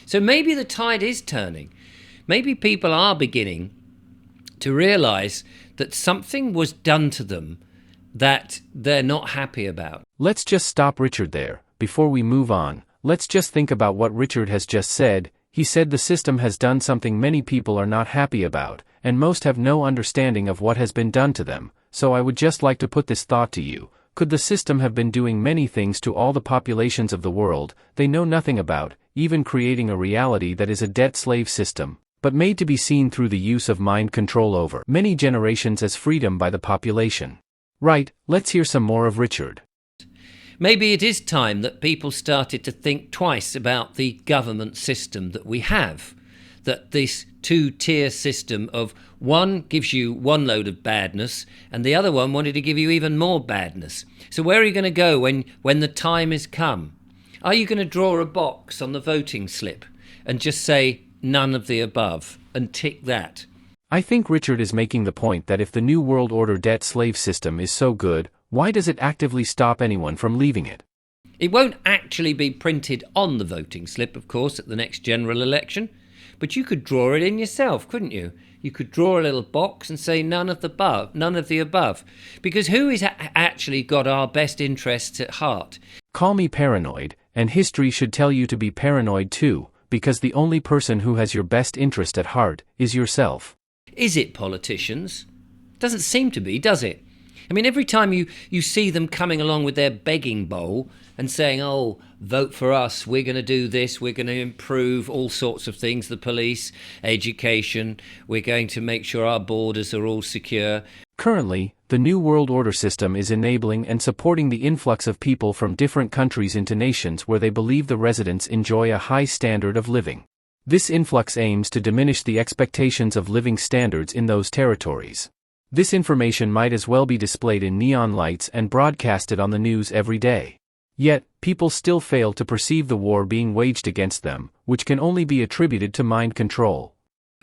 So maybe the tide is turning. Maybe people are beginning to realize that something was done to them that they're not happy about. Let's just stop Richard there. Before we move on, let's just think about what Richard has just said. He said the system has done something many people are not happy about, and most have no understanding of what has been done to them. So I would just like to put this thought to you. Could the system have been doing many things to all the populations of the world they know nothing about, even creating a reality that is a debt slave system, but made to be seen through the use of mind control over many generations as freedom by the population? Right, let's hear some more of Richard. Maybe it is time that people started to think twice about the government system that we have. That this two-tier system of one gives you one load of badness and the other one wanted to give you even more badness. So where are you going to go when the time is come? Are you going to draw a box on the voting slip and just say none of the above and tick that? I think Richard is making the point that if the New World Order debt slave system is so good, why does it actively stop anyone from leaving it? It won't actually be printed on the voting slip, of course, at the next general election. But you could draw it in yourself, couldn't you? You could draw a little box and say none of the above. Because who has actually got our best interests at heart? Call me paranoid, and history should tell you to be paranoid too, because the only person who has your best interest at heart is yourself. Is it politicians? Doesn't seem to be, does it? I mean, every time you see them coming along with their begging bowl and saying, oh, vote for us, we're going to do this, we're going to improve all sorts of things, the police, education, we're going to make sure our borders are all secure. Currently, the New World Order system is enabling and supporting the influx of people from different countries into nations where they believe the residents enjoy a high standard of living. This influx aims to diminish the expectations of living standards in those territories. This information might as well be displayed in neon lights and broadcasted on the news every day. Yet, people still fail to perceive the war being waged against them, which can only be attributed to mind control.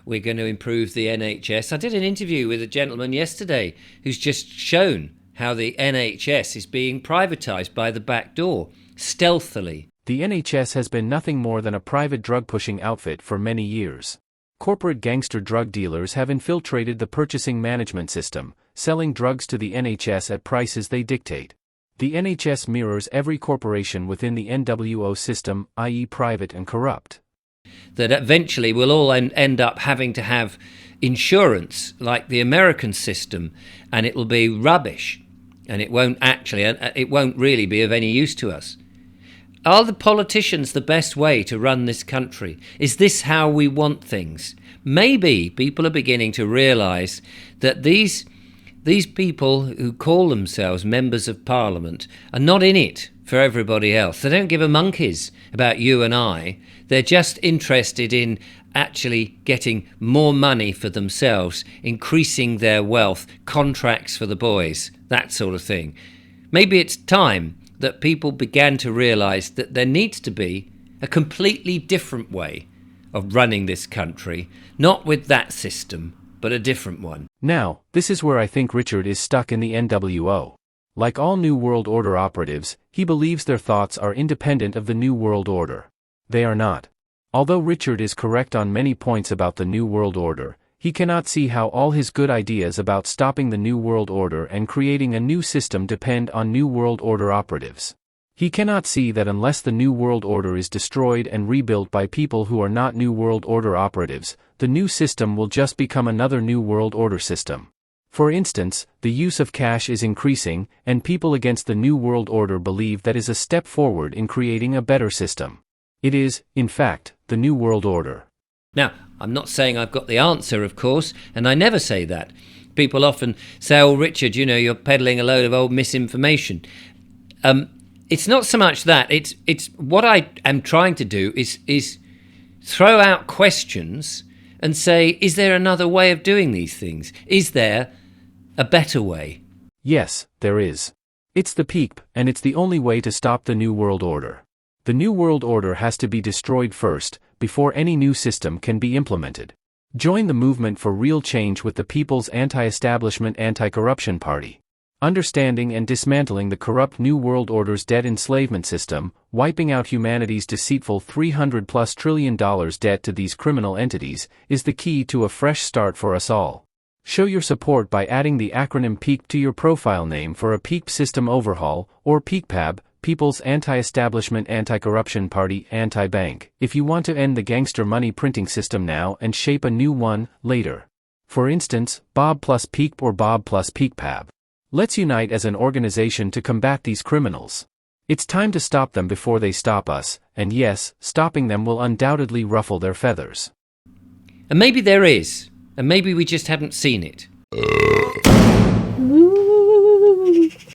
We're going to improve the NHS. I did an interview with a gentleman yesterday who's just shown how the NHS is being privatised by the back door, stealthily. The NHS has been nothing more than a private drug-pushing outfit for many years. Corporate gangster drug dealers have infiltrated the purchasing management system, selling drugs to the NHS at prices they dictate. The NHS mirrors every corporation within the NWO system, i.e. private and corrupt. That eventually we'll all end up having to have insurance like the American system, and it will be rubbish, and it won't really be of any use to us. Are the politicians the best way to run this country? Is this how we want things? Maybe people are beginning to realise that these people who call themselves members of parliament are not in it for everybody else. They don't give a monkeys about you and I. They're just interested in actually getting more money for themselves, increasing their wealth, contracts for the boys, that sort of thing. Maybe it's time that people began to realise that there needs to be a completely different way of running this country, not with that system, but a different one. Now, this is where I think Richard is stuck in the NWO. Like all New World Order operatives, he believes their thoughts are independent of the New World Order. They are not. Although Richard is correct on many points about the New World Order, he cannot see how all his good ideas about stopping the New World Order and creating a new system depend on New World Order operatives. He cannot see that unless the New World Order is destroyed and rebuilt by people who are not New World Order operatives, the new system will just become another New World Order system. For instance, the use of cash is increasing, and people against the New World Order believe that is a step forward in creating a better system. It is, in fact, the New World Order. Now, I'm not saying I've got the answer, of course, and I never say that. People often say, oh, Richard, you're peddling a load of old misinformation. It's not so much that. It's what I am trying to do is throw out questions and say, is there another way of doing these things? Is there a better way? Yes, there is. It's the PAEACP, and it's the only way to stop the New World Order. The New World Order has to be destroyed first, before any new system can be implemented. Join the movement for real change with the People's Anti-Establishment Anti-Corruption Party. Understanding and dismantling the corrupt New World Order's debt enslavement system, wiping out humanity's deceitful $300+ trillion debt to these criminal entities, is the key to a fresh start for us all. Show your support by adding the acronym PAEACP to your profile name for a PAEACP system overhaul, or PAEACPAB, People's Anti-Establishment Anti-Corruption Party Anti-Bank, if you want to end the gangster money printing system now and shape a new one later. For instance, Bob+PAEACP or Bob+PAEACPAB. Let's unite as an organization to combat these criminals. It's time to stop them before they stop us, and yes, stopping them will undoubtedly ruffle their feathers. And maybe there is, and maybe we just haven't seen it.